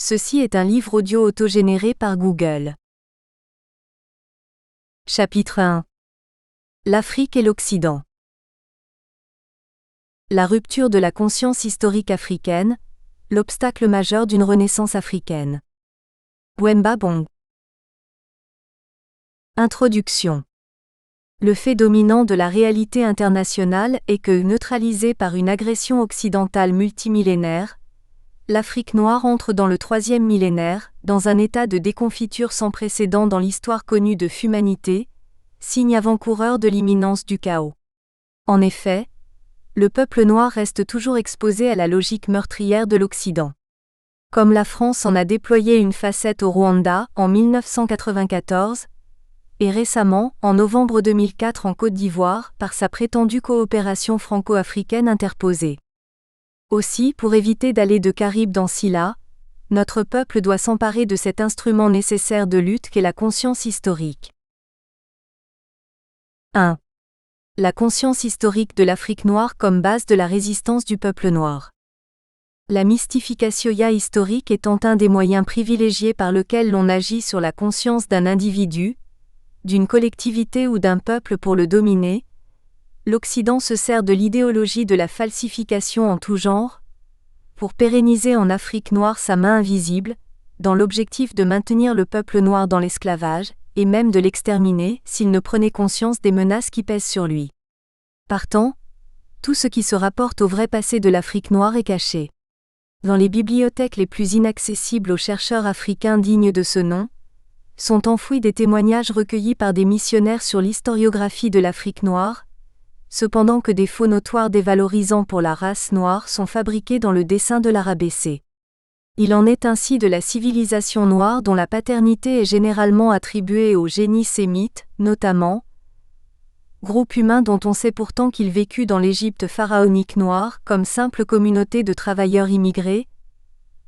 Ceci est un livre audio autogénéré par Google. Chapitre 1. L'Afrique et l'Occident. La rupture de la conscience historique africaine, l'obstacle majeur d'une renaissance africaine. Wemba Bong. Introduction. Le fait dominant de la réalité internationale est que, neutralisée par une agression occidentale multimillénaire, l'Afrique noire entre dans le troisième millénaire, dans un état de déconfiture sans précédent dans l'histoire connue de l'humanité, signe avant-coureur de l'imminence du chaos. En effet, le peuple noir reste toujours exposé à la logique meurtrière de l'Occident. Comme la France en a déployé une facette au Rwanda en 1994, et récemment, en novembre 2004 en Côte d'Ivoire, par sa prétendue coopération franco-africaine interposée. Aussi, pour éviter d'aller de Caraïbes dans Scylla, notre peuple doit s'emparer de cet instrument nécessaire de lutte qu'est la conscience historique. 1. La conscience historique de l'Afrique noire comme base de la résistance du peuple noir. La mystification historique étant un des moyens privilégiés par lequel l'on agit sur la conscience d'un individu, d'une collectivité ou d'un peuple pour le dominer, l'Occident se sert de l'idéologie de la falsification en tout genre, pour pérenniser en Afrique noire sa main invisible, dans l'objectif de maintenir le peuple noir dans l'esclavage, et même de l'exterminer s'il ne prenait conscience des menaces qui pèsent sur lui. Partant, tout ce qui se rapporte au vrai passé de l'Afrique noire est caché. Dans les bibliothèques les plus inaccessibles aux chercheurs africains dignes de ce nom, sont enfouis des témoignages recueillis par des missionnaires sur l'historiographie de l'Afrique noire, cependant que des faux notoires dévalorisants pour la race noire sont fabriqués dans le dessein de la rabaisser. Il en est ainsi de la civilisation noire dont la paternité est généralement attribuée au génie sémite, notamment, groupe humain dont on sait pourtant qu'il vécut dans l'Égypte pharaonique noire comme simple communauté de travailleurs immigrés,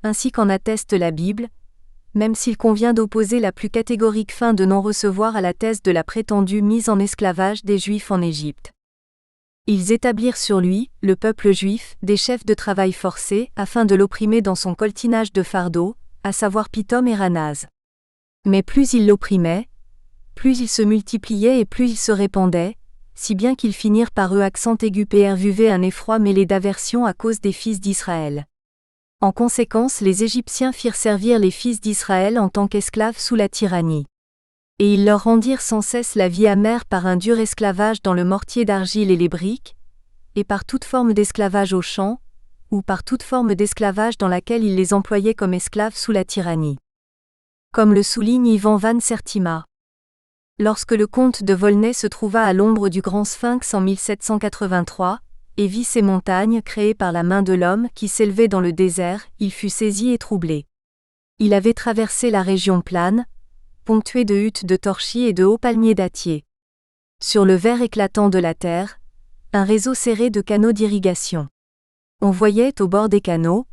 ainsi qu'en atteste la Bible, même s'il convient d'opposer la plus catégorique fin de non-recevoir à la thèse de la prétendue mise en esclavage des Juifs en Égypte. Ils établirent sur lui, le peuple juif, des chefs de travail forcés, afin de l'opprimer dans son coltinage de fardeau, à savoir Pithom et Ranaz. Mais plus ils l'opprimaient, plus il se multipliait et plus il se répandait, si bien qu'ils finirent par eux accent aigu pervuver un effroi mêlé d'aversion à cause des fils d'Israël. En conséquence, les Égyptiens firent servir les fils d'Israël en tant qu'esclaves sous la tyrannie. Et ils leur rendirent sans cesse la vie amère par un dur esclavage dans le mortier d'argile et les briques, et par toute forme d'esclavage au champ, ou par toute forme d'esclavage dans laquelle ils les employaient comme esclaves sous la tyrannie. Comme le souligne Ivan van Sertima. Lorsque le comte de Volnay se trouva à l'ombre du grand sphinx en 1783, et vit ces montagnes créées par la main de l'homme qui s'élevaient dans le désert, il fut saisi et troublé. Il avait traversé la région plane, ponctuée de huttes de torchis et de hauts palmiers dattiers. Sur le vert éclatant de la terre, un réseau serré de canaux d'irrigation. On voyait au bord des canaux,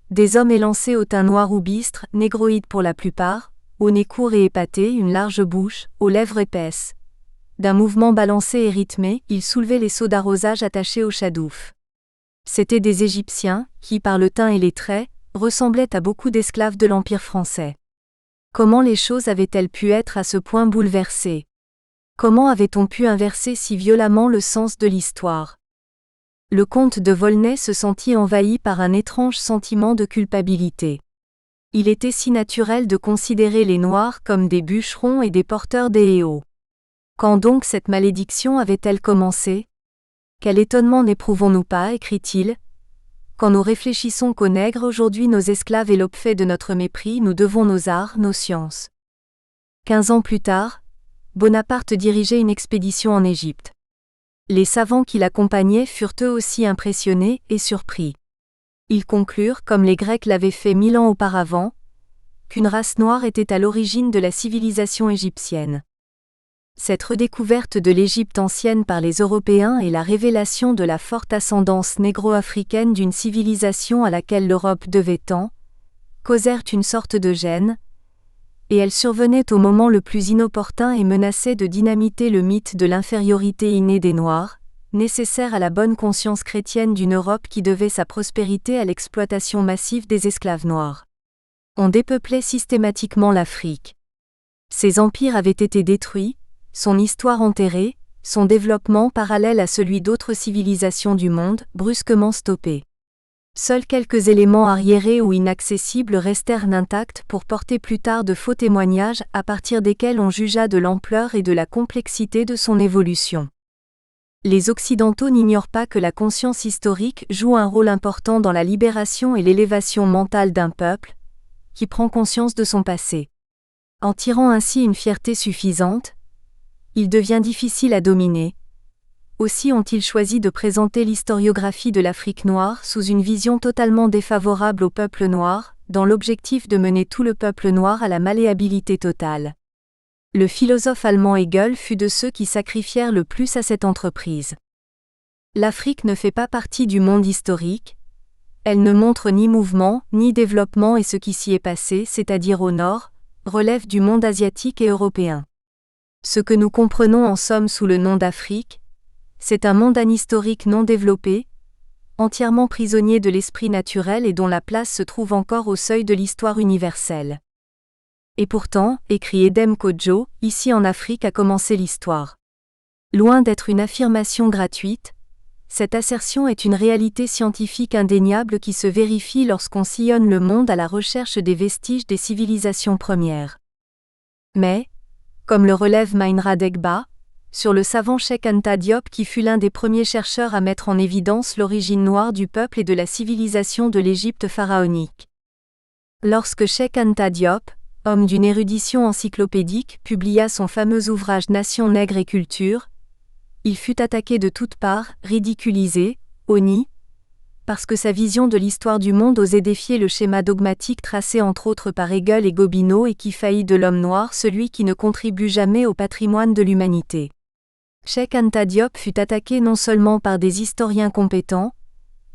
des hommes élancés au teint noir ou bistre, négroïdes pour la plupart, au nez court et épaté, une large bouche, aux lèvres épaisses. D'un mouvement balancé et rythmé, ils soulevaient les seaux d'arrosage attachés au chadouf. C'étaient des Égyptiens, qui, par le teint et les traits, ressemblaient à beaucoup d'esclaves de l'Empire français. Comment les choses avaient-elles pu être à ce point bouleversées? Comment avait-on pu inverser si violemment le sens de l'histoire? Le comte de Volnay se sentit envahi par un étrange sentiment de culpabilité. Il était si naturel de considérer les Noirs comme des bûcherons et des porteurs d'éléos. Quand donc cette malédiction avait-elle commencé? Quel étonnement n'éprouvons-nous pas, écrit-il, quand nous réfléchissons qu'aux nègres aujourd'hui nos esclaves et l'objet de notre mépris nous devons nos arts, nos sciences. 15 ans plus tard, Bonaparte dirigeait une expédition en Égypte. Les savants qui l'accompagnaient furent eux aussi impressionnés et surpris. Ils conclurent, comme les Grecs l'avaient fait 1000 ans auparavant, qu'une race noire était à l'origine de la civilisation égyptienne. Cette redécouverte de l'Égypte ancienne par les Européens et la révélation de la forte ascendance négro-africaine d'une civilisation à laquelle l'Europe devait tant, causèrent une sorte de gêne, et elle survenait au moment le plus inopportun et menaçait de dynamiter le mythe de l'infériorité innée des Noirs, nécessaire à la bonne conscience chrétienne d'une Europe qui devait sa prospérité à l'exploitation massive des esclaves noirs. On dépeuplait systématiquement l'Afrique. Ses empires avaient été détruits, son histoire enterrée, son développement parallèle à celui d'autres civilisations du monde, brusquement stoppé. Seuls quelques éléments arriérés ou inaccessibles restèrent intacts pour porter plus tard de faux témoignages à partir desquels on jugea de l'ampleur et de la complexité de son évolution. Les Occidentaux n'ignorent pas que la conscience historique joue un rôle important dans la libération et l'élévation mentale d'un peuple, qui prend conscience de son passé. En tirant ainsi une fierté suffisante, il devient difficile à dominer. Aussi ont-ils choisi de présenter l'historiographie de l'Afrique noire sous une vision totalement défavorable au peuple noir, dans l'objectif de mener tout le peuple noir à la malléabilité totale. Le philosophe allemand Hegel fut de ceux qui sacrifièrent le plus à cette entreprise. L'Afrique ne fait pas partie du monde historique, elle ne montre ni mouvement, ni développement et ce qui s'y est passé, c'est-à-dire au nord, relève du monde asiatique et européen. Ce que nous comprenons en somme sous le nom d'Afrique, c'est un monde anhistorique non développé, entièrement prisonnier de l'esprit naturel et dont la place se trouve encore au seuil de l'histoire universelle. Et pourtant, écrit Edem Kodjo, ici en Afrique a commencé l'histoire. Loin d'être une affirmation gratuite, cette assertion est une réalité scientifique indéniable qui se vérifie lorsqu'on sillonne le monde à la recherche des vestiges des civilisations premières. Mais, comme le relève Mainra Degba, sur le savant Cheikh Anta Diop qui fut l'un des premiers chercheurs à mettre en évidence l'origine noire du peuple et de la civilisation de l'Égypte pharaonique. Lorsque Cheikh Anta Diop, homme d'une érudition encyclopédique, publia son fameux ouvrage Nation nègre et culture, il fut attaqué de toutes parts, ridiculisé, honni, parce que sa vision de l'histoire du monde osait défier le schéma dogmatique tracé entre autres par Hegel et Gobineau et qui faillit de l'homme noir celui qui ne contribue jamais au patrimoine de l'humanité. Cheikh Anta Diop fut attaqué non seulement par des historiens compétents,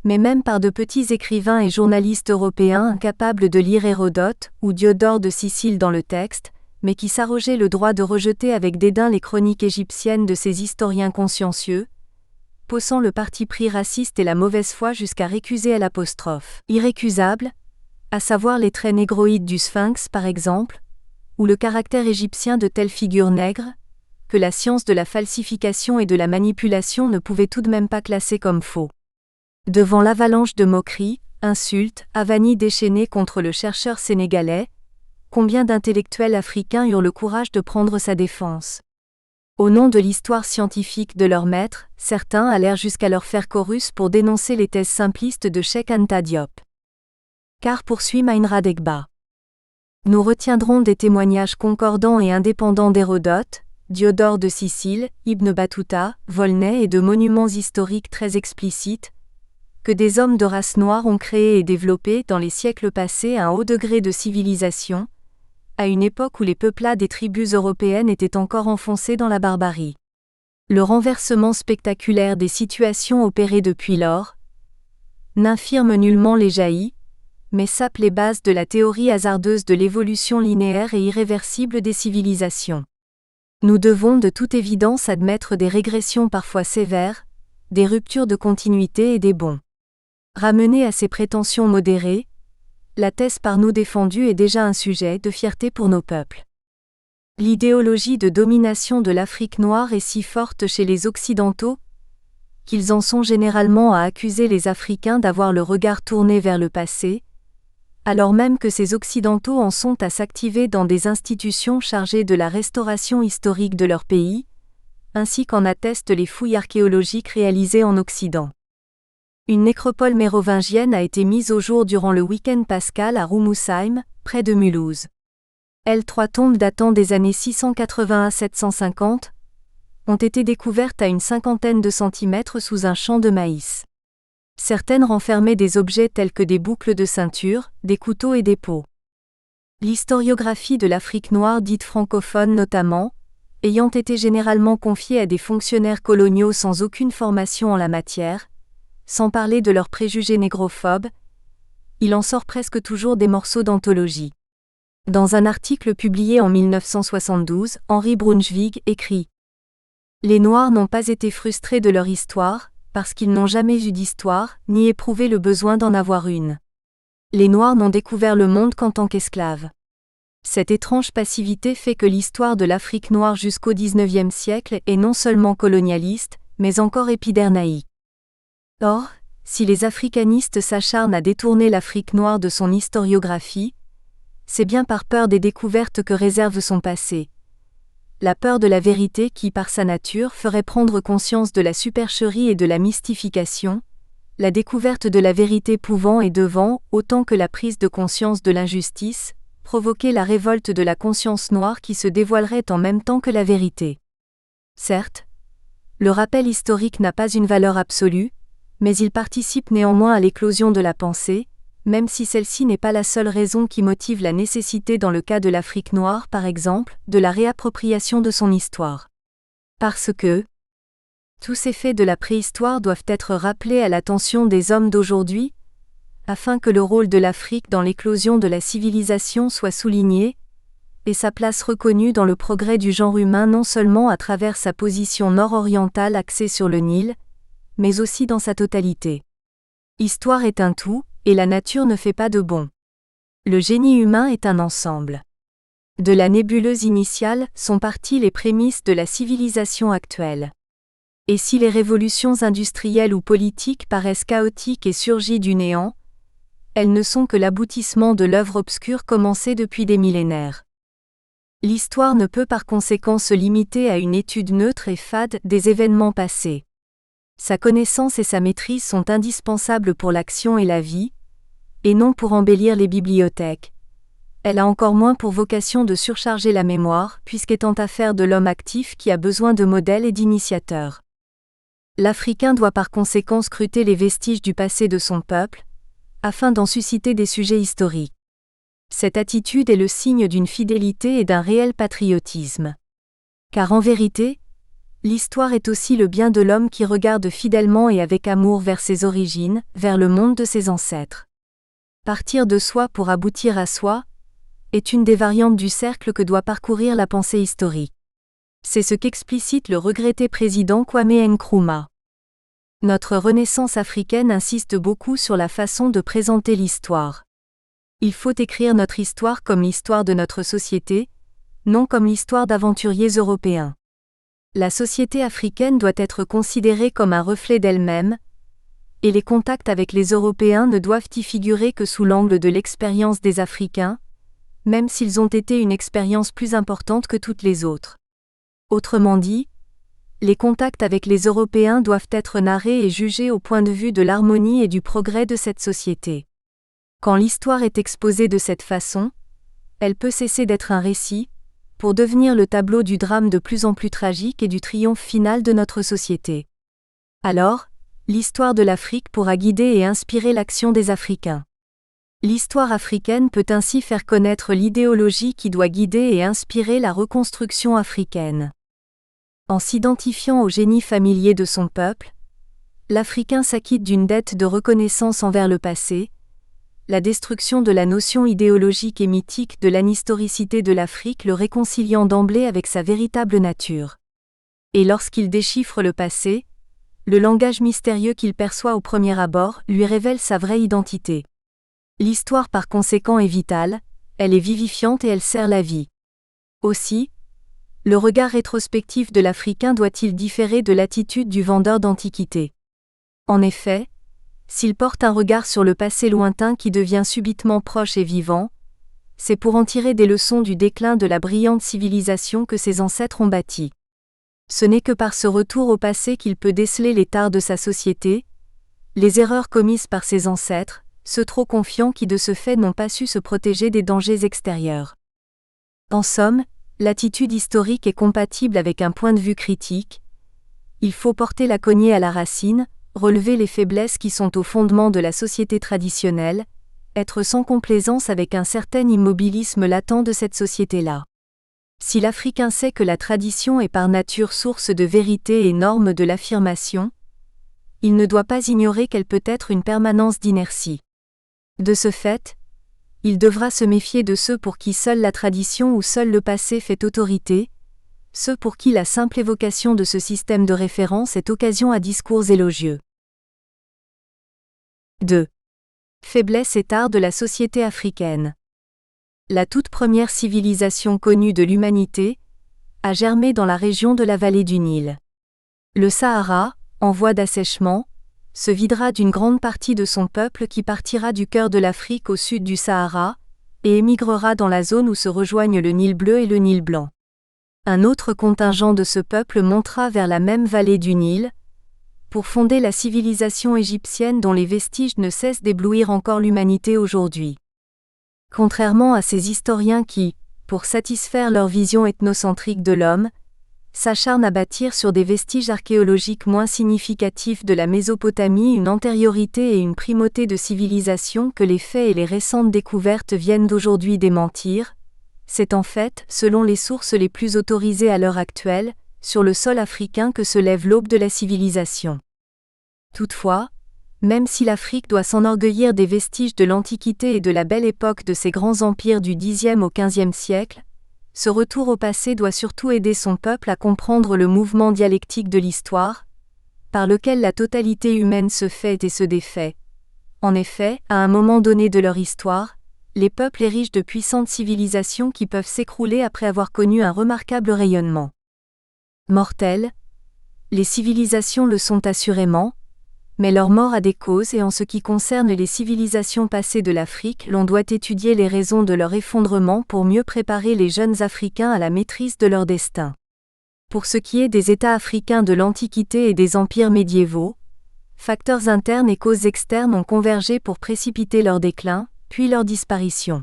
mais même par de petits écrivains et journalistes européens incapables de lire Hérodote ou Diodore de Sicile dans le texte, mais qui s'arrogeaient le droit de rejeter avec dédain les chroniques égyptiennes de ces historiens consciencieux, poussant le parti pris raciste et la mauvaise foi jusqu'à récuser à l'apostrophe irrécusable, à savoir les traits négroïdes du sphinx par exemple, ou le caractère égyptien de telles figures nègres, que la science de la falsification et de la manipulation ne pouvait tout de même pas classer comme faux. Devant l'avalanche de moqueries, insultes, avanies déchaînées contre le chercheur sénégalais, combien d'intellectuels africains eurent le courage de prendre sa défense? Au nom de l'histoire scientifique de leur maître, certains allèrent jusqu'à leur faire chorus pour dénoncer les thèses simplistes de Cheikh Anta Diop. Car poursuit Mainra Degba, nous retiendrons des témoignages concordants et indépendants d'Hérodote, Diodore de Sicile, Ibn Battuta, Volney et de monuments historiques très explicites, que des hommes de race noire ont créé et développé dans les siècles passés un haut degré de civilisation, à une époque où les peuplades des tribus européennes étaient encore enfoncées dans la barbarie. Le renversement spectaculaire des situations opérées depuis lors n'infirme nullement les jaillis, mais sape les bases de la théorie hasardeuse de l'évolution linéaire et irréversible des civilisations. Nous devons de toute évidence admettre des régressions parfois sévères, des ruptures de continuité et des bonds. Ramenée à ces prétentions modérées, la thèse par nous défendue est déjà un sujet de fierté pour nos peuples. L'idéologie de domination de l'Afrique noire est si forte chez les Occidentaux qu'ils en sont généralement à accuser les Africains d'avoir le regard tourné vers le passé, alors même que ces Occidentaux en sont à s'activer dans des institutions chargées de la restauration historique de leur pays, ainsi qu'en attestent les fouilles archéologiques réalisées en Occident. Une nécropole mérovingienne a été mise au jour durant le week-end pascal à Roumoussaïm, près de Mulhouse. Trois tombes datant des années 680 à 750 ont été découvertes à une cinquantaine de centimètres sous un champ de maïs. Certaines renfermaient des objets tels que des boucles de ceinture, des couteaux et des pots. L'historiographie de l'Afrique noire dite francophone notamment, ayant été généralement confiée à des fonctionnaires coloniaux sans aucune formation en la matière, sans parler de leurs préjugés négrophobes, il en sort presque toujours des morceaux d'anthologie. Dans un article publié en 1972, Henri Brunswig écrit « Les Noirs n'ont pas été frustrés de leur histoire, parce qu'ils n'ont jamais eu d'histoire, ni éprouvé le besoin d'en avoir une. Les Noirs n'ont découvert le monde qu'en tant qu'esclaves. Cette étrange passivité fait que l'histoire de l'Afrique noire jusqu'au XIXe siècle est non seulement colonialiste, mais encore épidernaïque. Or, si les africanistes s'acharnent à détourner l'Afrique noire de son historiographie, c'est bien par peur des découvertes que réserve son passé. La peur de la vérité qui, par sa nature, ferait prendre conscience de la supercherie et de la mystification, la découverte de la vérité pouvant et devant, autant que la prise de conscience de l'injustice, provoquer la révolte de la conscience noire qui se dévoilerait en même temps que la vérité. Certes, le rappel historique n'a pas une valeur absolue, mais il participe néanmoins à l'éclosion de la pensée, même si celle-ci n'est pas la seule raison qui motive la nécessité dans le cas de l'Afrique noire par exemple, de la réappropriation de son histoire. Parce que tous ces faits de la préhistoire doivent être rappelés à l'attention des hommes d'aujourd'hui, afin que le rôle de l'Afrique dans l'éclosion de la civilisation soit souligné, et sa place reconnue dans le progrès du genre humain non seulement à travers sa position nord-orientale axée sur le Nil, mais aussi dans sa totalité. Histoire est un tout, et la nature ne fait pas de bon. Le génie humain est un ensemble. De la nébuleuse initiale sont parties les prémices de la civilisation actuelle. Et si les révolutions industrielles ou politiques paraissent chaotiques et surgies du néant, elles ne sont que l'aboutissement de l'œuvre obscure commencée depuis des millénaires. L'histoire ne peut par conséquent se limiter à une étude neutre et fade des événements passés. Sa connaissance et sa maîtrise sont indispensables pour l'action et la vie, et non pour embellir les bibliothèques. Elle a encore moins pour vocation de surcharger la mémoire, puisqu'étant affaire de l'homme actif qui a besoin de modèles et d'initiateurs. L'Africain doit par conséquent scruter les vestiges du passé de son peuple, afin d'en susciter des sujets historiques. Cette attitude est le signe d'une fidélité et d'un réel patriotisme. Car en vérité, l'histoire est aussi le bien de l'homme qui regarde fidèlement et avec amour vers ses origines, vers le monde de ses ancêtres. Partir de soi pour aboutir à soi est une des variantes du cercle que doit parcourir la pensée historique. C'est ce qu'explicite le regretté président Kwame Nkrumah. Notre Renaissance africaine insiste beaucoup sur la façon de présenter l'histoire. Il faut écrire notre histoire comme l'histoire de notre société, non comme l'histoire d'aventuriers européens. La société africaine doit être considérée comme un reflet d'elle-même, et les contacts avec les Européens ne doivent y figurer que sous l'angle de l'expérience des Africains, même s'ils ont été une expérience plus importante que toutes les autres. Autrement dit, les contacts avec les Européens doivent être narrés et jugés au point de vue de l'harmonie et du progrès de cette société. Quand l'histoire est exposée de cette façon, elle peut cesser d'être un récit, pour devenir le tableau du drame de plus en plus tragique et du triomphe final de notre société. Alors, l'histoire de l'Afrique pourra guider et inspirer l'action des Africains. L'histoire africaine peut ainsi faire connaître l'idéologie qui doit guider et inspirer la reconstruction africaine. En s'identifiant au génie familier de son peuple, l'Africain s'acquitte d'une dette de reconnaissance envers le passé, la destruction de la notion idéologique et mythique de l'anhistoricité de l'Afrique le réconciliant d'emblée avec sa véritable nature. Et lorsqu'il déchiffre le passé, le langage mystérieux qu'il perçoit au premier abord lui révèle sa vraie identité. L'histoire par conséquent est vitale, elle est vivifiante et elle sert la vie. Aussi, le regard rétrospectif de l'Africain doit-il différer de l'attitude du vendeur d'antiquités. En effet, s'il porte un regard sur le passé lointain qui devient subitement proche et vivant, c'est pour en tirer des leçons du déclin de la brillante civilisation que ses ancêtres ont bâtie. Ce n'est que par ce retour au passé qu'il peut déceler les tares de sa société, les erreurs commises par ses ancêtres, ceux trop confiants qui de ce fait n'ont pas su se protéger des dangers extérieurs. En somme, l'attitude historique est compatible avec un point de vue critique. Il faut porter la cognée à la racine, relever les faiblesses qui sont au fondement de la société traditionnelle, être sans complaisance avec un certain immobilisme latent de cette société-là. Si l'Africain sait que la tradition est par nature source de vérité et norme de l'affirmation, il ne doit pas ignorer qu'elle peut être une permanence d'inertie. De ce fait, il devra se méfier de ceux pour qui seule la tradition ou seul le passé fait autorité, ceux pour qui la simple évocation de ce système de référence est occasion à discours élogieux. 2. Faiblesse et tard de la société africaine. La toute première civilisation connue de l'humanité a germé dans la région de la vallée du Nil. Le Sahara, en voie d'assèchement, se videra d'une grande partie de son peuple qui partira du cœur de l'Afrique au sud du Sahara, et émigrera dans la zone où se rejoignent le Nil bleu et le Nil blanc. Un autre contingent de ce peuple montera vers la même vallée du Nil, pour fonder la civilisation égyptienne dont les vestiges ne cessent d'éblouir encore l'humanité aujourd'hui. Contrairement à ces historiens qui, pour satisfaire leur vision ethnocentrique de l'homme, s'acharnent à bâtir sur des vestiges archéologiques moins significatifs de la Mésopotamie une antériorité et une primauté de civilisation que les faits et les récentes découvertes viennent d'aujourd'hui démentir, c'est en fait, selon les sources les plus autorisées à l'heure actuelle, sur le sol africain que se lève l'aube de la civilisation. Toutefois, même si l'Afrique doit s'enorgueillir des vestiges de l'Antiquité et de la belle époque de ses grands empires du Xe au XVe siècle, ce retour au passé doit surtout aider son peuple à comprendre le mouvement dialectique de l'histoire, par lequel la totalité humaine se fait et se défait. En effet, à un moment donné de leur histoire, les peuples érigent de puissantes civilisations qui peuvent s'écrouler après avoir connu un remarquable rayonnement. Mortelles, les civilisations le sont assurément, mais leur mort a des causes et en ce qui concerne les civilisations passées de l'Afrique, l'on doit étudier les raisons de leur effondrement pour mieux préparer les jeunes Africains à la maîtrise de leur destin. Pour ce qui est des États africains de l'Antiquité et des empires médiévaux, facteurs internes et causes externes ont convergé pour précipiter leur déclin, puis leur disparition.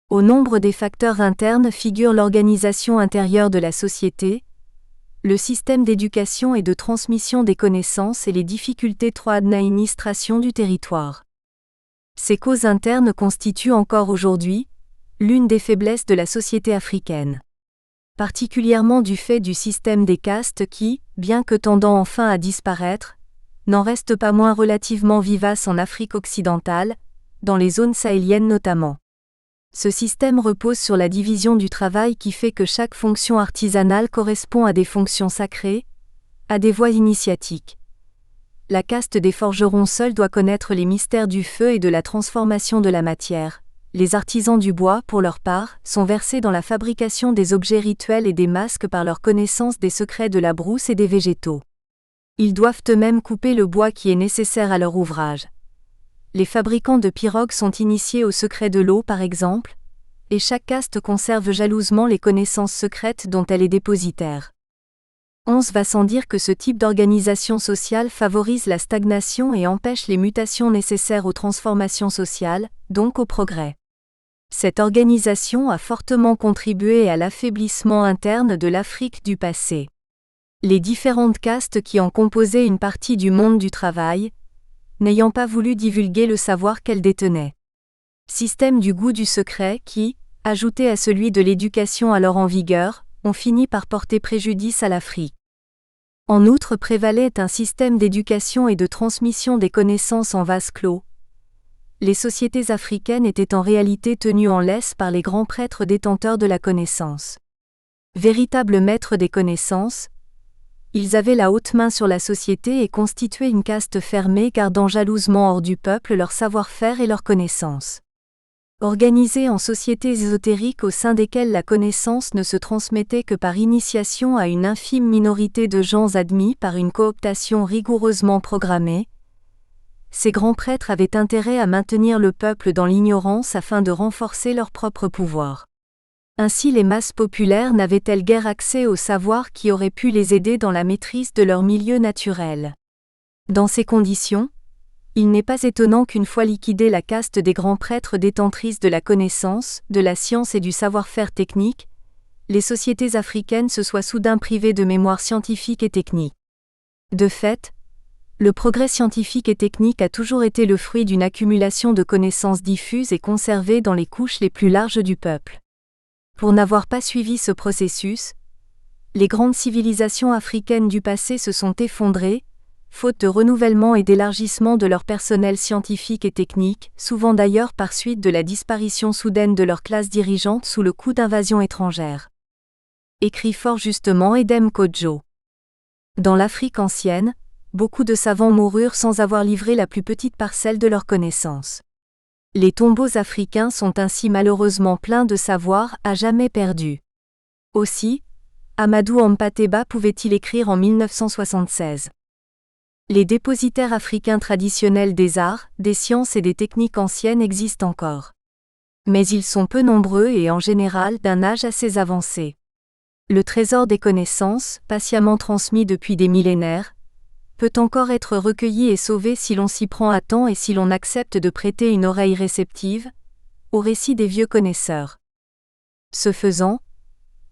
Au nombre des facteurs internes figure l'organisation intérieure de la société, le système d'éducation et de transmission des connaissances et les difficultés d'administration du territoire. Ces causes internes constituent encore aujourd'hui l'une des faiblesses de la société africaine. Particulièrement du fait du système des castes qui, bien que tendant enfin à disparaître, n'en reste pas moins relativement vivace en Afrique occidentale, dans les zones sahéliennes notamment. Ce système repose sur la division du travail qui fait que chaque fonction artisanale correspond à des fonctions sacrées, à des voies initiatiques. La caste des forgerons seule doit connaître les mystères du feu et de la transformation de la matière. Les artisans du bois, pour leur part, sont versés dans la fabrication des objets rituels et des masques par leur connaissance des secrets de la brousse et des végétaux. Ils doivent eux-mêmes couper le bois qui est nécessaire à leur ouvrage. Les fabricants de pirogues sont initiés au secret de l'eau par exemple, et chaque caste conserve jalousement les connaissances secrètes dont elle est dépositaire. On va sans dire que ce type d'organisation sociale favorise la stagnation et empêche les mutations nécessaires aux transformations sociales, donc au progrès. Cette organisation a fortement contribué à l'affaiblissement interne de l'Afrique du passé. Les différentes castes qui en composaient une partie du monde du travail, n'ayant pas voulu divulguer le savoir qu'elle détenait. Système du goût du secret qui, ajouté à celui de l'éducation alors en vigueur, ont fini par porter préjudice à l'Afrique. En outre prévalait un système d'éducation et de transmission des connaissances en vase clos. Les sociétés africaines étaient en réalité tenues en laisse par les grands prêtres détenteurs de la connaissance. Véritables maîtres des connaissances, ils avaient la haute main sur la société et constituaient une caste fermée gardant jalousement hors du peuple leur savoir-faire et leurs connaissances. Organisés en sociétés ésotériques au sein desquelles la connaissance ne se transmettait que par initiation à une infime minorité de gens admis par une cooptation rigoureusement programmée, ces grands prêtres avaient intérêt à maintenir le peuple dans l'ignorance afin de renforcer leur propre pouvoir. Ainsi les masses populaires n'avaient-elles guère accès au savoir qui aurait pu les aider dans la maîtrise de leur milieu naturel. Dans ces conditions, il n'est pas étonnant qu'une fois liquidée la caste des grands prêtres détentrices de la connaissance, de la science et du savoir-faire technique, les sociétés africaines se soient soudain privées de mémoire scientifique et technique. De fait, le progrès scientifique et technique a toujours été le fruit d'une accumulation de connaissances diffuses et conservées dans les couches les plus larges du peuple. Pour n'avoir pas suivi ce processus, les grandes civilisations africaines du passé se sont effondrées, faute de renouvellement et d'élargissement de leur personnel scientifique et technique, souvent d'ailleurs par suite de la disparition soudaine de leur classe dirigeante sous le coup d'invasions étrangères. Écrit fort justement Edem Kodjo. Dans l'Afrique ancienne, beaucoup de savants moururent sans avoir livré la plus petite parcelle de leurs connaissances. Les tombeaux africains sont ainsi malheureusement pleins de savoir à jamais perdu. Aussi, Amadou Hampâté-Bâ pouvait-il écrire en 1976. Les dépositaires africains traditionnels des arts, des sciences et des techniques anciennes existent encore. Mais ils sont peu nombreux et en général d'un âge assez avancé. Le trésor des connaissances, patiemment transmis depuis des millénaires, peut encore être recueilli et sauvé si l'on s'y prend à temps et si l'on accepte de prêter une oreille réceptive aux récits des vieux connaisseurs. Ce faisant,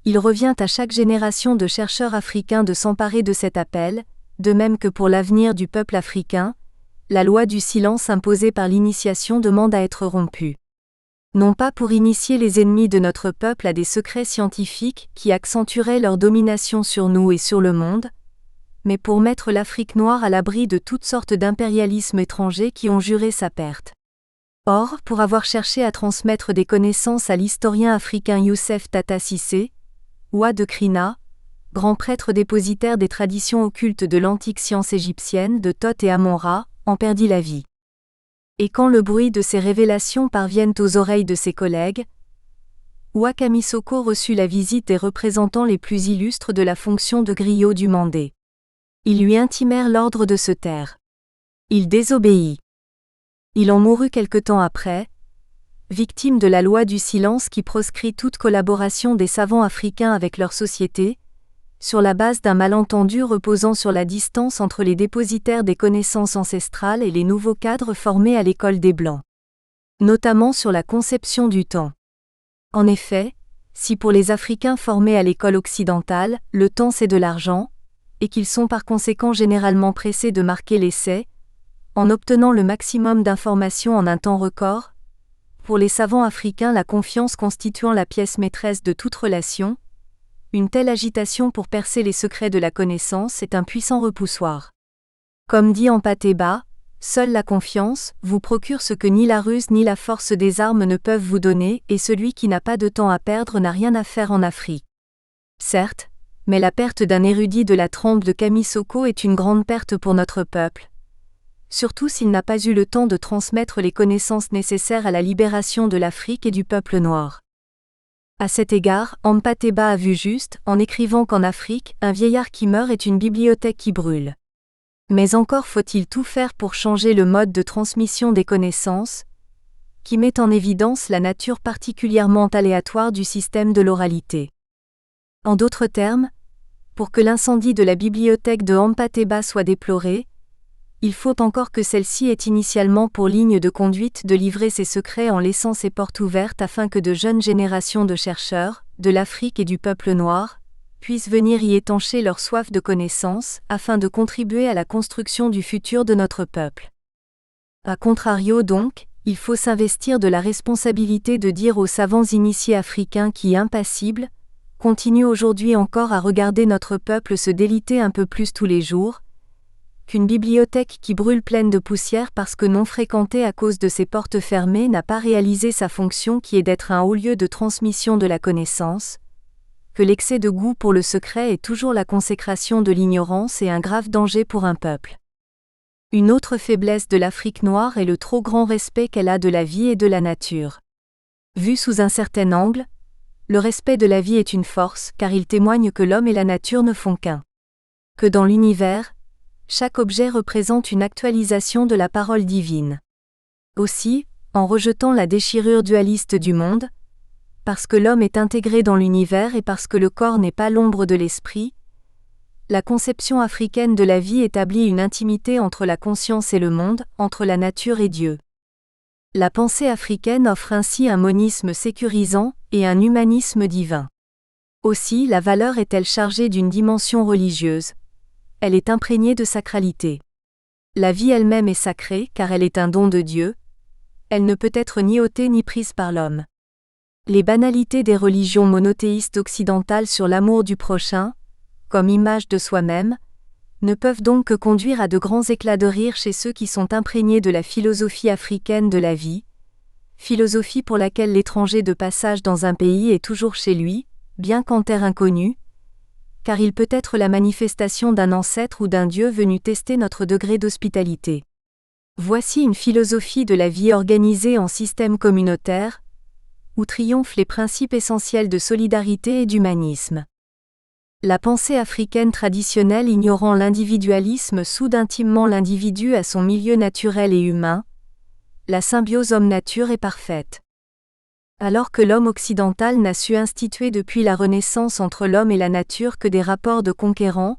il revient à chaque génération de chercheurs africains de s'emparer de cet appel, de même que pour l'avenir du peuple africain, la loi du silence imposée par l'initiation demande à être rompue. Non pas pour initier les ennemis de notre peuple à des secrets scientifiques qui accentueraient leur domination sur nous et sur le monde, mais pour mettre l'Afrique noire à l'abri de toutes sortes d'impérialismes étrangers qui ont juré sa perte. Or, pour avoir cherché à transmettre des connaissances à l'historien africain Youssef Tata Cissé, Ouad de Krina, grand prêtre dépositaire des traditions occultes de l'antique science égyptienne de Thoth et Amon-Ra, en perdit la vie. Et quand le bruit de ces révélations parviennent aux oreilles de ses collègues, Wa Camisoko reçut la visite des représentants les plus illustres de la fonction de griot du Mandé. Ils lui intimèrent l'ordre de se taire. Il désobéit. Il en mourut quelque temps après, victime de la loi du silence qui proscrit toute collaboration des savants africains avec leur société, sur la base d'un malentendu reposant sur la distance entre les dépositaires des connaissances ancestrales et les nouveaux cadres formés à l'école des Blancs. Notamment sur la conception du temps. En effet, si pour les Africains formés à l'école occidentale, le temps c'est de l'argent, et qu'ils sont par conséquent généralement pressés de marquer l'essai, en obtenant le maximum d'informations en un temps record, pour les savants africains la confiance constituant la pièce maîtresse de toute relation, une telle agitation pour percer les secrets de la connaissance est un puissant repoussoir. Comme dit Hampâté-Bâ, seule la confiance vous procure ce que ni la ruse ni la force des armes ne peuvent vous donner, et celui qui n'a pas de temps à perdre n'a rien à faire en Afrique. Certes, mais la perte d'un érudit de la trempe de Camisoko est une grande perte pour notre peuple. Surtout s'il n'a pas eu le temps de transmettre les connaissances nécessaires à la libération de l'Afrique et du peuple noir. À cet égard, Hampâté-Bâ a vu juste, en écrivant qu'en Afrique, un vieillard qui meurt est une bibliothèque qui brûle. Mais encore faut-il tout faire pour changer le mode de transmission des connaissances, qui met en évidence la nature particulièrement aléatoire du système de l'oralité. En d'autres termes, pour que l'incendie de la bibliothèque de Hampâté-Bâ soit déploré, il faut encore que celle-ci ait initialement pour ligne de conduite de livrer ses secrets en laissant ses portes ouvertes afin que de jeunes générations de chercheurs, de l'Afrique et du peuple noir, puissent venir y étancher leur soif de connaissance afin de contribuer à la construction du futur de notre peuple. A contrario donc, il faut s'investir de la responsabilité de dire aux savants initiés africains qui, impassibles, continuent aujourd'hui encore à regarder notre peuple se déliter un peu plus tous les jours, qu'une bibliothèque qui brûle pleine de poussière parce que non fréquentée à cause de ses portes fermées n'a pas réalisé sa fonction qui est d'être un haut lieu de transmission de la connaissance, que l'excès de goût pour le secret est toujours la consécration de l'ignorance et un grave danger pour un peuple. Une autre faiblesse de l'Afrique noire est le trop grand respect qu'elle a de la vie et de la nature. Vu sous un certain angle, le respect de la vie est une force car il témoigne que l'homme et la nature ne font qu'un. Que dans l'univers, chaque objet représente une actualisation de la parole divine. Aussi, en rejetant la déchirure dualiste du monde, parce que l'homme est intégré dans l'univers et parce que le corps n'est pas l'ombre de l'esprit, la conception africaine de la vie établit une intimité entre la conscience et le monde, entre la nature et Dieu. La pensée africaine offre ainsi un monisme sécurisant et un humanisme divin. Aussi la valeur est-elle chargée d'une dimension religieuse. Elle est imprégnée de sacralité. La vie elle-même est sacrée car elle est un don de Dieu. Elle ne peut être ni ôtée ni prise par l'homme. Les banalités des religions monothéistes occidentales sur l'amour du prochain, comme image de soi-même, ne peuvent donc que conduire à de grands éclats de rire chez ceux qui sont imprégnés de la philosophie africaine de la vie, philosophie pour laquelle l'étranger de passage dans un pays est toujours chez lui, bien qu'en terre inconnue, car il peut être la manifestation d'un ancêtre ou d'un dieu venu tester notre degré d'hospitalité. Voici une philosophie de la vie organisée en système communautaire, où triomphent les principes essentiels de solidarité et d'humanisme. La pensée africaine traditionnelle ignorant l'individualisme soude intimement l'individu à son milieu naturel et humain. La symbiose homme-nature est parfaite. Alors que l'homme occidental n'a su instituer depuis la Renaissance entre l'homme et la nature que des rapports de conquérants,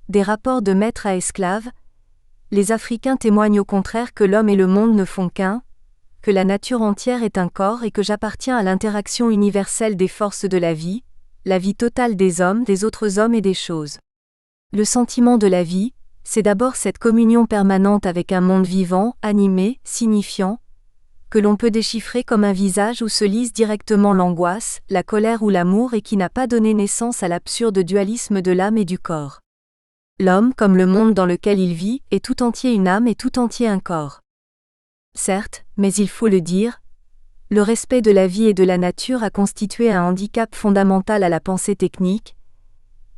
des rapports de maître à esclave, les Africains témoignent au contraire que l'homme et le monde ne font qu'un, que la nature entière est un corps et que j'appartiens à l'interaction universelle des forces de la vie totale des hommes, des autres hommes et des choses. Le sentiment de la vie, c'est d'abord cette communion permanente avec un monde vivant, animé, signifiant, que l'on peut déchiffrer comme un visage où se lise directement l'angoisse, la colère ou l'amour et qui n'a pas donné naissance à l'absurde dualisme de l'âme et du corps. L'homme, comme le monde dans lequel il vit, est tout entier une âme et tout entier un corps. Certes, mais il faut le dire, le respect de la vie et de la nature a constitué un handicap fondamental à la pensée technique,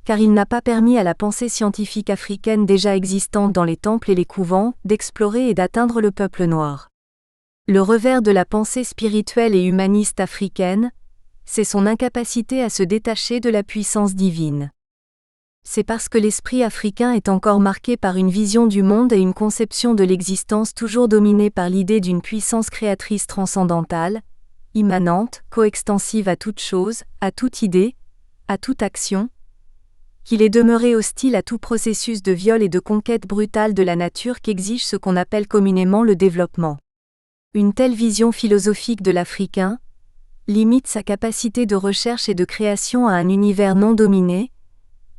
car il n'a pas permis à la pensée scientifique africaine déjà existante dans les temples et les couvents d'explorer et d'atteindre le peuple noir. Le revers de la pensée spirituelle et humaniste africaine, c'est son incapacité à se détacher de la puissance divine. C'est parce que l'esprit africain est encore marqué par une vision du monde et une conception de l'existence toujours dominée par l'idée d'une puissance créatrice transcendantale, immanente, coextensive à toute chose, à toute idée, à toute action, qu'il est demeuré hostile à tout processus de viol et de conquête brutale de la nature qu'exige ce qu'on appelle communément le développement. Une telle vision philosophique de l'Africain limite sa capacité de recherche et de création à un univers non dominé,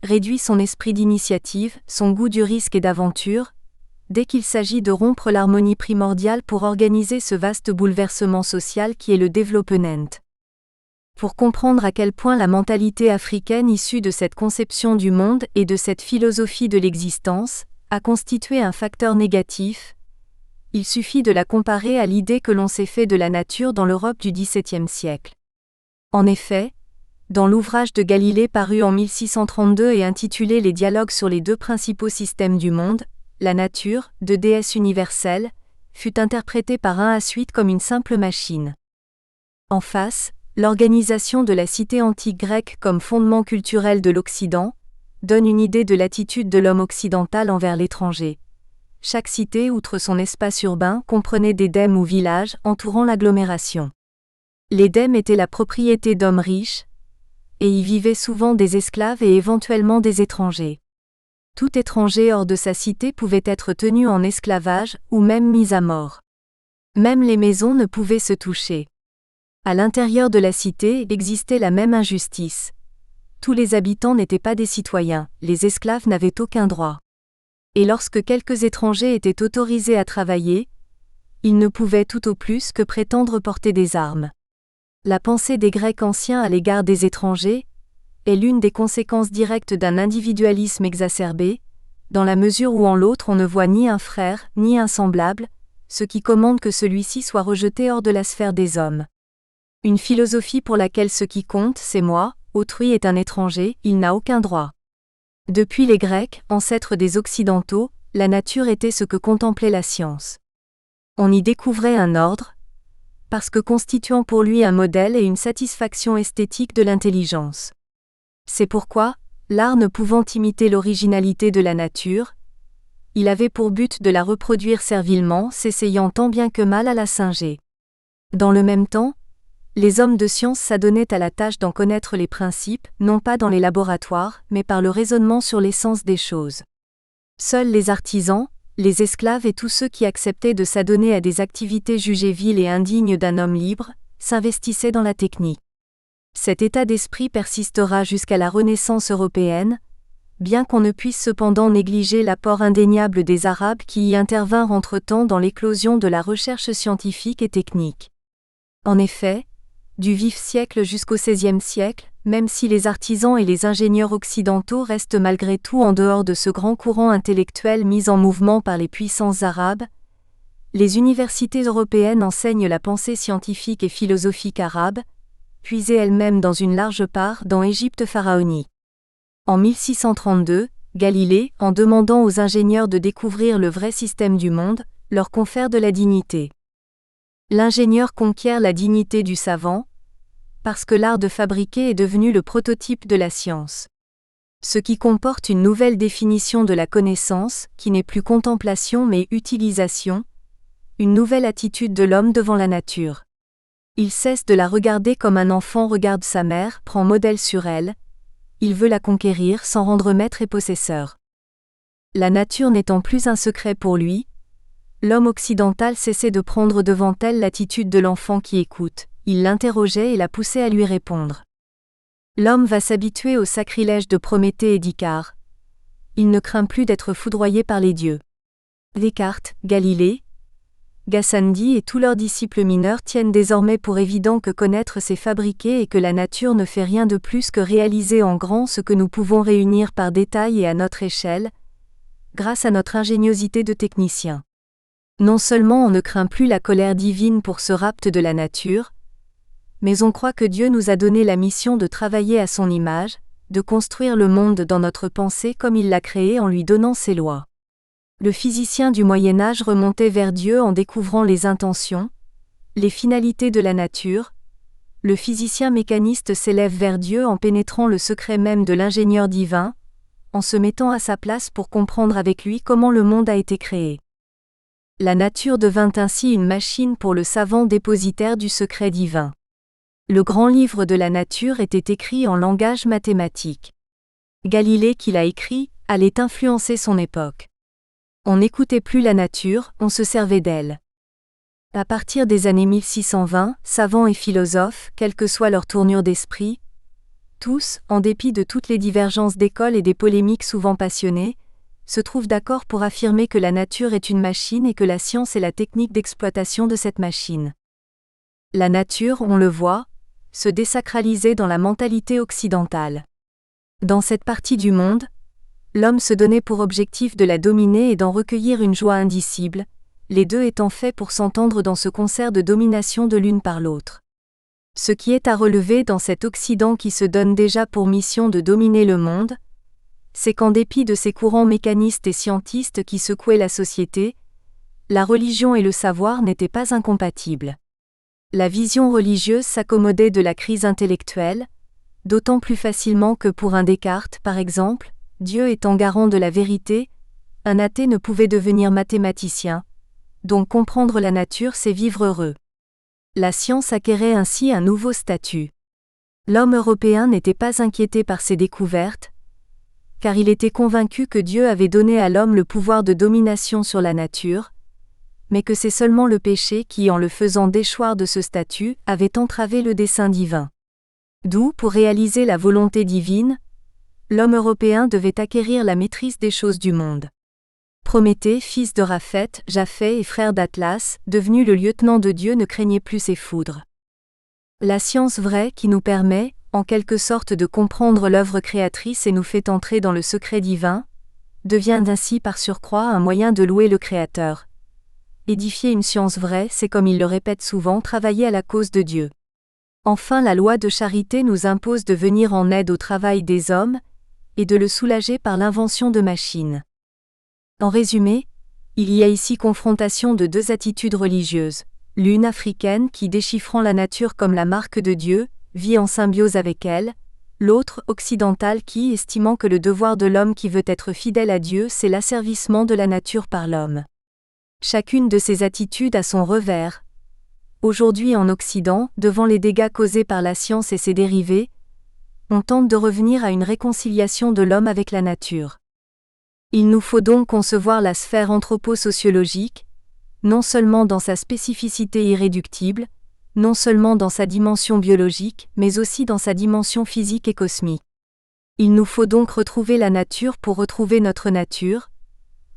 réduit son esprit d'initiative, son goût du risque et d'aventure, dès qu'il s'agit de rompre l'harmonie primordiale pour organiser ce vaste bouleversement social qui est le développement. Pour comprendre à quel point la mentalité africaine issue de cette conception du monde et de cette philosophie de l'existence a constitué un facteur négatif, il suffit de la comparer à l'idée que l'on s'est fait de la nature dans l'Europe du XVIIe siècle. En effet, dans l'ouvrage de Galilée paru en 1632 et intitulé Les dialogues sur les deux principaux systèmes du monde, la nature, de déesse universelle, fut interprétée par un à suite comme une simple machine. En face, l'organisation de la cité antique grecque comme fondement culturel de l'Occident donne une idée de l'attitude de l'homme occidental envers l'étranger. Chaque cité, outre son espace urbain, comprenait des dèmes ou villages entourant l'agglomération. Les dèmes étaient la propriété d'hommes riches, et y vivaient souvent des esclaves et éventuellement des étrangers. Tout étranger hors de sa cité pouvait être tenu en esclavage ou même mis à mort. Même les maisons ne pouvaient se toucher. À l'intérieur de la cité existait la même injustice. Tous les habitants n'étaient pas des citoyens, les esclaves n'avaient aucun droit. Et lorsque quelques étrangers étaient autorisés à travailler, ils ne pouvaient tout au plus que prétendre porter des armes. La pensée des Grecs anciens à l'égard des étrangers est l'une des conséquences directes d'un individualisme exacerbé, dans la mesure où en l'autre on ne voit ni un frère, ni un semblable, ce qui commande que celui-ci soit rejeté hors de la sphère des hommes. Une philosophie pour laquelle ce qui compte, c'est moi, autrui est un étranger, il n'a aucun droit. Depuis les Grecs, ancêtres des Occidentaux, la nature était ce que contemplait la science. On y découvrait un ordre, parce que constituant pour lui un modèle et une satisfaction esthétique de l'intelligence. C'est pourquoi, l'art ne pouvant imiter l'originalité de la nature, il avait pour but de la reproduire servilement, s'essayant tant bien que mal à la singer. Dans le même temps, les hommes de science s'adonnaient à la tâche d'en connaître les principes, non pas dans les laboratoires, mais par le raisonnement sur l'essence des choses. Seuls les artisans, les esclaves et tous ceux qui acceptaient de s'adonner à des activités jugées viles et indignes d'un homme libre, s'investissaient dans la technique. Cet état d'esprit persistera jusqu'à la Renaissance européenne, bien qu'on ne puisse cependant négliger l'apport indéniable des Arabes qui y intervinrent entre-temps dans l'éclosion de la recherche scientifique et technique. En effet, du vif siècle jusqu'au XVIe siècle, même si les artisans et les ingénieurs occidentaux restent malgré tout en dehors de ce grand courant intellectuel mis en mouvement par les puissances arabes, les universités européennes enseignent la pensée scientifique et philosophique arabe, puisée elle-même dans une large part dans Égypte pharaonique. En 1632, Galilée, en demandant aux ingénieurs de découvrir le vrai système du monde, leur confère de la dignité. L'ingénieur conquiert la dignité du savant, parce que l'art de fabriquer est devenu le prototype de la science. Ce qui comporte une nouvelle définition de la connaissance, qui n'est plus contemplation mais utilisation, une nouvelle attitude de l'homme devant la nature. Il cesse de la regarder comme un enfant regarde sa mère, prend modèle sur elle, il veut la conquérir sans rendre maître et possesseur. La nature n'étant plus un secret pour lui, l'homme occidental cessait de prendre devant elle l'attitude de l'enfant qui écoute, il l'interrogeait et la poussait à lui répondre. L'homme va s'habituer au sacrilège de Prométhée et d'Icare. Il ne craint plus d'être foudroyé par les dieux. Descartes, Galilée, Gassendi et tous leurs disciples mineurs tiennent désormais pour évident que connaître c'est fabriquer et que la nature ne fait rien de plus que réaliser en grand ce que nous pouvons réunir par détail et à notre échelle, grâce à notre ingéniosité de technicien. Non seulement on ne craint plus la colère divine pour ce rapt de la nature, mais on croit que Dieu nous a donné la mission de travailler à son image, de construire le monde dans notre pensée comme il l'a créé en lui donnant ses lois. Le physicien du Moyen-Âge remontait vers Dieu en découvrant les intentions, les finalités de la nature. Le physicien mécaniste s'élève vers Dieu en pénétrant le secret même de l'ingénieur divin, en se mettant à sa place pour comprendre avec lui comment le monde a été créé. La nature devint ainsi une machine pour le savant dépositaire du secret divin. Le grand livre de la nature était écrit en langage mathématique. Galilée qui l'a écrit, allait influencer son époque. On n'écoutait plus la nature, on se servait d'elle. À partir des années 1620, savants et philosophes, quelle que soit leur tournure d'esprit, tous, en dépit de toutes les divergences d'école et des polémiques souvent passionnées, se trouvent d'accord pour affirmer que la nature est une machine et que la science est la technique d'exploitation de cette machine. La nature, on le voit, se désacralisait dans la mentalité occidentale. Dans cette partie du monde, l'homme se donnait pour objectif de la dominer et d'en recueillir une joie indicible, les deux étant faits pour s'entendre dans ce concert de domination de l'une par l'autre. Ce qui est à relever dans cet Occident qui se donne déjà pour mission de dominer le monde, c'est qu'en dépit de ces courants mécanistes et scientistes qui secouaient la société, la religion et le savoir n'étaient pas incompatibles. La vision religieuse s'accommodait de la crise intellectuelle, d'autant plus facilement que pour un Descartes, par exemple, Dieu étant garant de la vérité, un athée ne pouvait devenir mathématicien, donc comprendre la nature c'est vivre heureux. La science acquérait ainsi un nouveau statut. L'homme européen n'était pas inquiété par ces découvertes, car il était convaincu que Dieu avait donné à l'homme le pouvoir de domination sur la nature, mais que c'est seulement le péché qui, en le faisant déchoir de ce statut, avait entravé le dessein divin. D'où, pour réaliser la volonté divine, l'homme européen devait acquérir la maîtrise des choses du monde. Prométhée, fils de Raphète, Japheth et frère d'Atlas, devenu le lieutenant de Dieu, ne craignait plus ses foudres. La science vraie qui nous permet, en quelque sorte de comprendre l'œuvre créatrice et nous fait entrer dans le secret divin, devient ainsi par surcroît un moyen de louer le Créateur. Édifier une science vraie, c'est comme il le répète souvent, travailler à la cause de Dieu. Enfin, la loi de charité nous impose de venir en aide au travail des hommes, et de le soulager par l'invention de machines. En résumé, il y a ici confrontation de deux attitudes religieuses, l'une africaine qui, déchiffrant la nature comme la marque de Dieu, vit en symbiose avec elle, l'autre occidentale qui, estimant que le devoir de l'homme qui veut être fidèle à Dieu c'est l'asservissement de la nature par l'homme. Chacune de ces attitudes a son revers. Aujourd'hui en Occident, devant les dégâts causés par la science et ses dérivés, on tente de revenir à une réconciliation de l'homme avec la nature. Il nous faut donc concevoir la sphère anthropo-sociologique, non seulement dans sa spécificité irréductible, non seulement dans sa dimension biologique, mais aussi dans sa dimension physique et cosmique. Il nous faut donc retrouver la nature pour retrouver notre nature,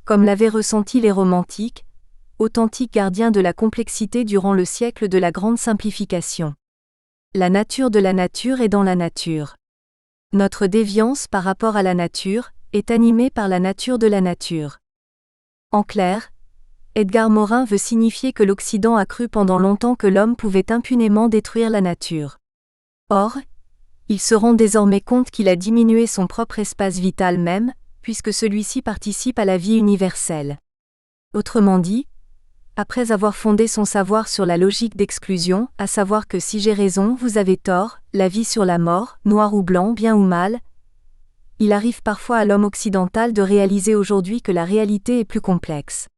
comme l'avaient ressenti les romantiques, authentiques gardiens de la complexité durant le siècle de la grande simplification. La nature de la nature est dans la nature. Notre déviance par rapport à la nature est animée par la nature de la nature. En clair, Edgar Morin veut signifier que l'Occident a cru pendant longtemps que l'homme pouvait impunément détruire la nature. Or, il se rend désormais compte qu'il a diminué son propre espace vital même, puisque celui-ci participe à la vie universelle. Autrement dit, après avoir fondé son savoir sur la logique d'exclusion, à savoir que si j'ai raison, vous avez tort, la vie sur la mort, noir ou blanc, bien ou mal, il arrive parfois à l'homme occidental de réaliser aujourd'hui que la réalité est plus complexe.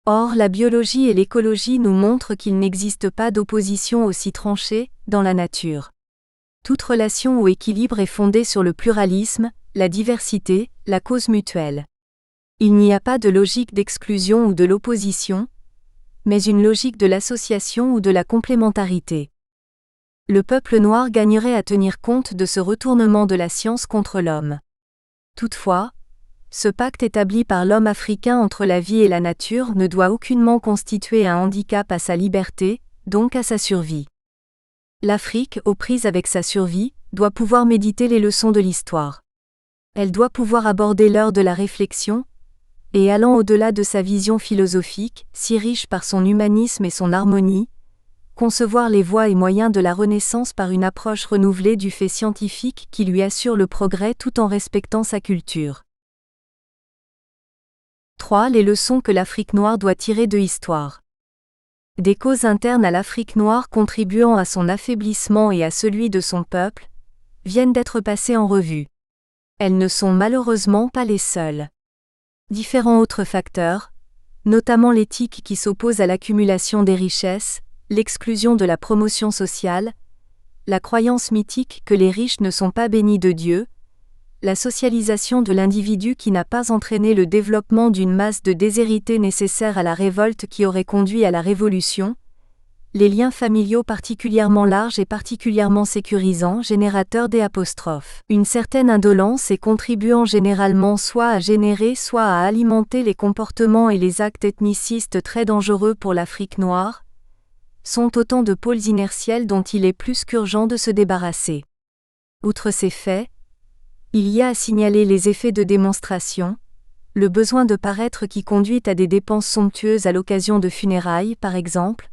Or, la biologie et l'écologie nous montrent qu'il n'existe pas d'opposition aussi tranchée dans la nature. Toute relation ou équilibre est fondée sur le pluralisme, la diversité, la cause mutuelle. Il n'y a pas de logique d'exclusion ou de l'opposition, mais une logique de l'association ou de la complémentarité. Le peuple noir gagnerait à tenir compte de ce retournement de la science contre l'homme. Toutefois, ce pacte établi par l'homme africain entre la vie et la nature ne doit aucunement constituer un handicap à sa liberté, donc à sa survie. L'Afrique, aux prises avec sa survie, doit pouvoir méditer les leçons de l'histoire. Elle doit pouvoir aborder l'heure de la réflexion, et allant au-delà de sa vision philosophique, si riche par son humanisme et son harmonie, concevoir les voies et moyens de la Renaissance par une approche renouvelée du fait scientifique qui lui assure le progrès tout en respectant sa culture. 3. Les leçons que l'Afrique noire doit tirer de l'histoire. Des causes internes à l'Afrique noire contribuant à son affaiblissement et à celui de son peuple, viennent d'être passées en revue. Elles ne sont malheureusement pas les seules. Différents autres facteurs, notamment l'éthique qui s'oppose à l'accumulation des richesses, l'exclusion de la promotion sociale, la croyance mythique que les riches ne sont pas bénis de Dieu, la socialisation de l'individu qui n'a pas entraîné le développement d'une masse de déshérités nécessaire à la révolte qui aurait conduit à la Révolution, les liens familiaux particulièrement larges et particulièrement sécurisants générateurs des apostrophes, une certaine indolence et contribuant généralement soit à générer soit à alimenter les comportements et les actes ethnicistes très dangereux pour l'Afrique noire, sont autant de pôles inertiels dont il est plus qu'urgent de se débarrasser. Outre ces faits, il y a à signaler les effets de démonstration, le besoin de paraître qui conduit à des dépenses somptueuses à l'occasion de funérailles par exemple,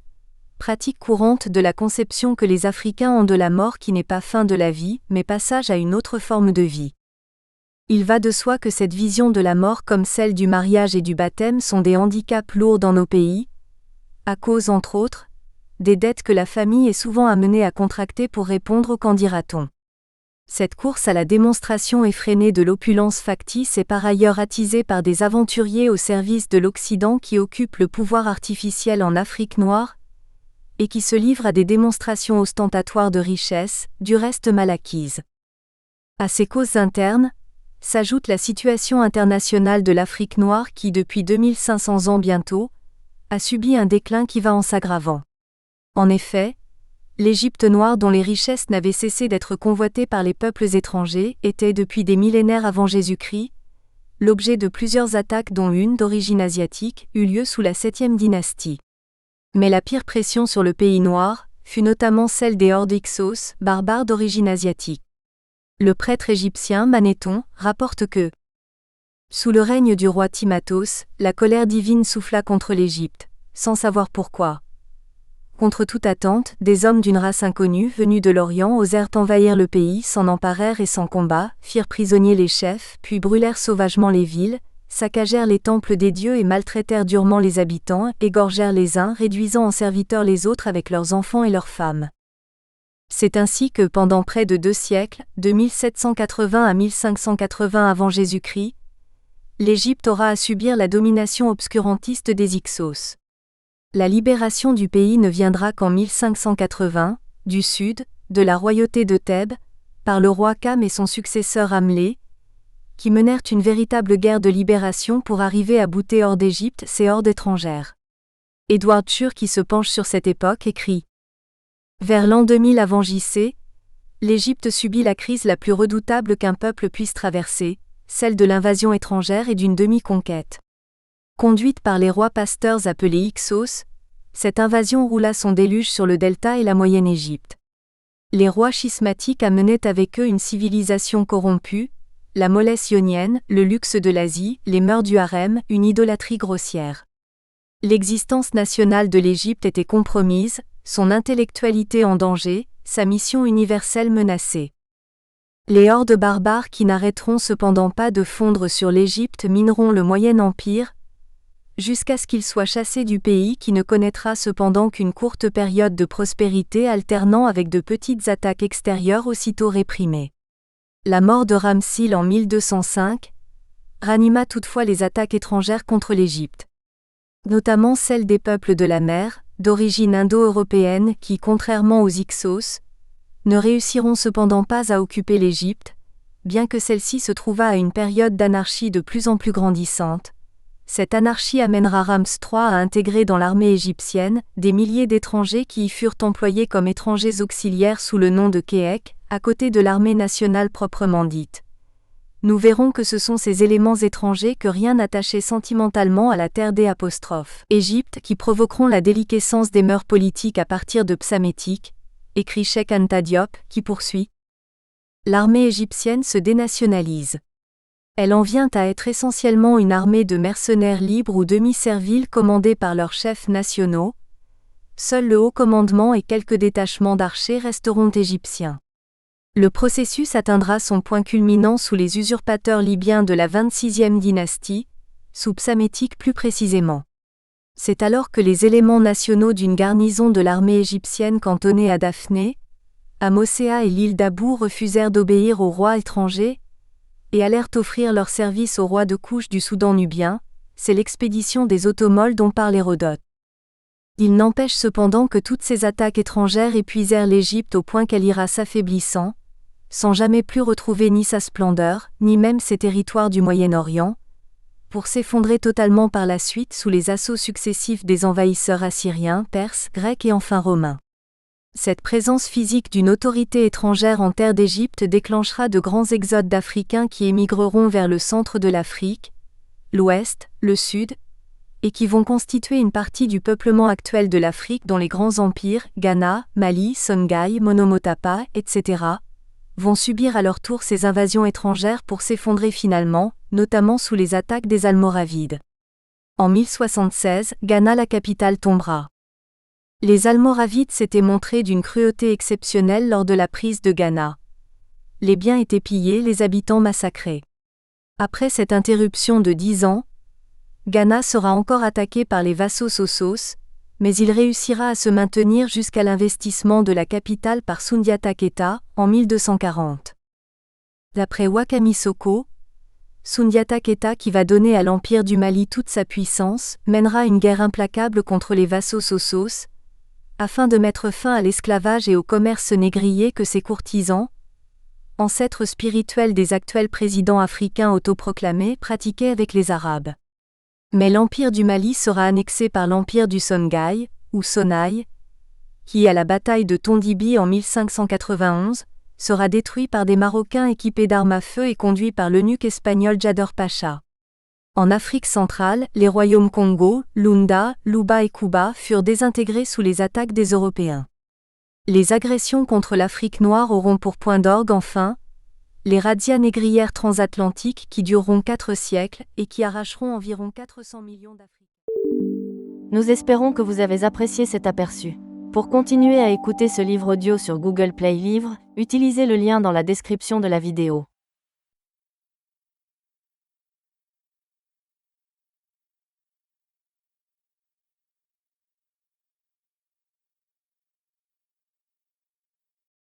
pratique courante de la conception que les Africains ont de la mort qui n'est pas fin de la vie, mais passage à une autre forme de vie. Il va de soi que cette vision de la mort comme celle du mariage et du baptême sont des handicaps lourds dans nos pays, à cause entre autres, des dettes que la famille est souvent amenée à contracter pour répondre au qu'en dira-t-on. Cette course à la démonstration effrénée de l'opulence factice est par ailleurs attisée par des aventuriers au service de l'Occident qui occupent le pouvoir artificiel en Afrique noire, et qui se livrent à des démonstrations ostentatoires de richesse, du reste mal acquises. À ces causes internes, s'ajoute la situation internationale de l'Afrique noire qui depuis 2500 ans bientôt, a subi un déclin qui va en s'aggravant. En effet, l'Égypte noire dont les richesses n'avaient cessé d'être convoitées par les peuples étrangers était depuis des millénaires avant Jésus-Christ, l'objet de plusieurs attaques dont une d'origine asiatique eut lieu sous la 7e dynastie. Mais la pire pression sur le pays noir fut notamment celle des hordes Hyksos, barbares d'origine asiatique. Le prêtre égyptien Manéthon rapporte que, sous le règne du roi Timathos, la colère divine souffla contre l'Égypte, sans savoir pourquoi. Contre toute attente, des hommes d'une race inconnue venus de l'Orient osèrent envahir le pays, s'en emparèrent et sans combat, firent prisonniers les chefs, puis brûlèrent sauvagement les villes, saccagèrent les temples des dieux et maltraitèrent durement les habitants, égorgèrent les uns, réduisant en serviteurs les autres avec leurs enfants et leurs femmes. C'est ainsi que pendant près de 2 siècles, de 1780 à 1580 avant Jésus-Christ, l'Égypte aura à subir la domination obscurantiste des Hyksos. La libération du pays ne viendra qu'en 1580, du sud, de la royauté de Thèbes, par le roi Kham et son successeur Amlé, qui menèrent une véritable guerre de libération pour arriver à bouter hors d'Égypte ces hordes étrangères. Edward Schur qui se penche sur cette époque écrit : vers l'an 2000 avant JC, l'Égypte subit la crise la plus redoutable qu'un peuple puisse traverser, celle de l'invasion étrangère et d'une demi-conquête. Conduite par les rois pasteurs appelés Hyksos, cette invasion roula son déluge sur le delta et la moyenne Égypte. Les rois schismatiques amenaient avec eux une civilisation corrompue, la mollesse ionienne, le luxe de l'Asie, les mœurs du harem, une idolâtrie grossière. L'existence nationale de l'Égypte était compromise, son intellectualité en danger, sa mission universelle menacée. Les hordes barbares qui n'arrêteront cependant pas de fondre sur l'Égypte mineront le Moyen Empire, jusqu'à ce qu'ils soient chassés du pays qui ne connaîtra cependant qu'une courte période de prospérité alternant avec de petites attaques extérieures aussitôt réprimées. La mort de Ramsil en 1205 ranima toutefois les attaques étrangères contre l'Égypte. Notamment celles des peuples de la mer, d'origine indo-européenne qui, contrairement aux Hyksos, ne réussiront cependant pas à occuper l'Égypte, bien que celle-ci se trouvât à une période d'anarchie de plus en plus grandissante. Cette anarchie amènera Rams III à intégrer dans l'armée égyptienne des milliers d'étrangers qui y furent employés comme étrangers auxiliaires sous le nom de Kéhek, à côté de l'armée nationale proprement dite. Nous verrons que ce sont ces éléments étrangers que rien n'attachait sentimentalement à la terre d'Égypte qui provoqueront la déliquescence des mœurs politiques à partir de Psamétique, écrit Cheikh Anta Diop, qui poursuit. L'armée égyptienne se dénationalise. Elle en vient à être essentiellement une armée de mercenaires libres ou demi-serviles commandés par leurs chefs nationaux. Seul le haut commandement et quelques détachements d'archers resteront égyptiens. Le processus atteindra son point culminant sous les usurpateurs libyens de la 26e dynastie, sous Psamétique plus précisément. C'est alors que les éléments nationaux d'une garnison de l'armée égyptienne cantonnée à Daphné, à Mosséa et l'île d'Abou refusèrent d'obéir aux rois étrangers et allèrent offrir leurs services au roi de Kouch du Soudan nubien. C'est l'expédition des Ottomoles dont parle Hérodote. Il n'empêche cependant que toutes ces attaques étrangères épuisèrent l'Égypte au point qu'elle ira s'affaiblissant, sans jamais plus retrouver ni sa splendeur, ni même ses territoires du Moyen-Orient, pour s'effondrer totalement par la suite sous les assauts successifs des envahisseurs assyriens, perses, grecs et enfin romains. Cette présence physique d'une autorité étrangère en terre d'Égypte déclenchera de grands exodes d'Africains qui émigreront vers le centre de l'Afrique, l'Ouest, le Sud, et qui vont constituer une partie du peuplement actuel de l'Afrique dont les grands empires, Ghana, Mali, Songhai, Monomotapa, etc., vont subir à leur tour ces invasions étrangères pour s'effondrer finalement, notamment sous les attaques des Almoravides. En 1076, Ghana la capitale tombera. Les Almoravides s'étaient montrés d'une cruauté exceptionnelle lors de la prise de Ghana. Les biens étaient pillés, les habitants massacrés. Après cette interruption de 10 ans, Ghana sera encore attaqué par les vassaux Sosos, mais il réussira à se maintenir jusqu'à l'investissement de la capitale par Sundiata Keita, en 1240. D'après Wakami Soko, Sundiata Keita, qui va donner à l'Empire du Mali toute sa puissance, mènera une guerre implacable contre les vassaux Sosos, afin de mettre fin à l'esclavage et au commerce négrier que ces courtisans, ancêtres spirituels des actuels présidents africains autoproclamés, pratiquaient avec les Arabes. Mais l'Empire du Mali sera annexé par l'Empire du Songhai, ou Sonai, qui, à la bataille de Tondibi en 1591, sera détruit par des Marocains équipés d'armes à feu et conduits par l'eunuque espagnol Djader Pacha. En Afrique centrale, les royaumes Congo, Lunda, Luba et Kuba furent désintégrés sous les attaques des Européens. Les agressions contre l'Afrique noire auront pour point d'orgue enfin les razzias négrières transatlantiques qui dureront 4 siècles et qui arracheront environ 400 millions d'Africains. Nous espérons que vous avez apprécié cet aperçu. Pour continuer à écouter ce livre audio sur Google Play Livres, utilisez le lien dans la description de la vidéo.